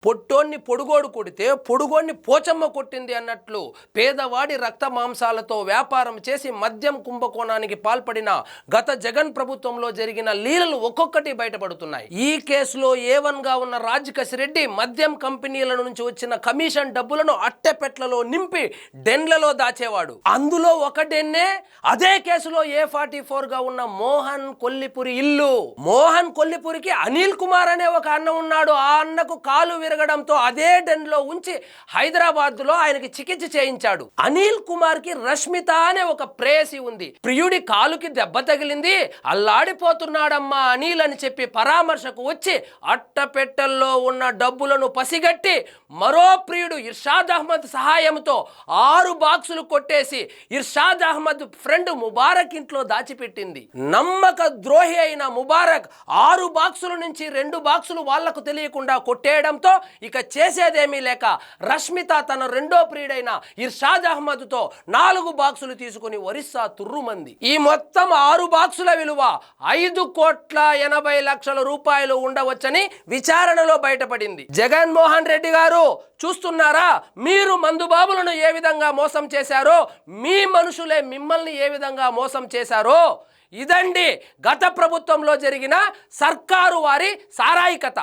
పొట్టోన్ని పొడుగోడు కొడితే పొడుగోన్ని పోచమ్మ కొట్టింది అన్నట్లు పేదవాడి రక్త మాంసాలతో వ్యాపారం చేసి మద్యం కుంభకోణానికి పాల్పడిన గత జగన్ ప్రభుత్వంలో జరిగిన లీలలు ఒక్కొక్కటి బయటపడుతున్నాయి. ఈ కేసులో A1గా ఉన్న రాజకసిరెడ్డి మద్యం కంపెనీల నుంచి వచ్చిన కమిషన్ డబ్బులను అట్టెపెట్లలో నింపి డెన్లలో దాచేవాడు. అందులో ఒక డెన్నే అదే కేసులో A44గా ఉన్న మోహన్ కొల్లిపురి ఇల్లు. మోహన్ కొల్లిపురికి అనిల్ కుమార్ అనే ఒక అన్న ఉన్నాడు. ఆ అన్నకు కాలు విరగడంతో అదే డెన్లో ఉంచి హైదరాబాద్ లో ఆయనకి చికిత్స చేయించాడు. అనిల్ కుమార్ కి రష్మిత అనే ఒక ప్రేయసి ఉంది. ప్రియుడి కాలుకి దెబ్బ తగిలింది, అల్లాడిపోతున్నాడమ్మా అనిల్ అని చెప్పి పరామర్శకు వచ్చి అట్టపెట్టెల్లో ఉన్న డబ్బులను పసిగట్టి మరో ప్రియుడు ఇర్షాద్ అహ్మద్ సహాయంతో 6 బాక్సులు కొట్టేసి ఇర్షాద్ అహ్మద్ ఫ్రెండ్ ముబారక్ ఇంట్లో దాచిపెట్టింది. నమ్మక ద్రోహి అయిన ముబారక్ 6 బాక్సుల నుంచి 2 బాక్సులు వాళ్లకు తెలియకుండా కొట్టేయడంతో ఇక చేసేదేమీ లేక రష్మిత తన రెండో ప్రియుడైన ఇర్షాద్ అహ్మద్ తో 4 బాక్సులు తీసుకుని ఒరిస్సా తుర్రుమంది. ఈ మొత్తం 6 బాక్సుల విలువ 5,80,00,000 రూపాయలు ఉండవచ్చని విచారణలో బయటపడింది. జగన్మోహన్ రెడ్డి గారు చూస్తున్నారా, మీరు మందుబాబులను ఏ విధంగా మోసం చేశారో, మీ మనుషులే మిమ్మల్ని ఏ విధంగా మోసం చేశారో. ఇదండి గత ప్రభుత్వంలో జరిగిన సర్కారు వారి సారాయి కథ.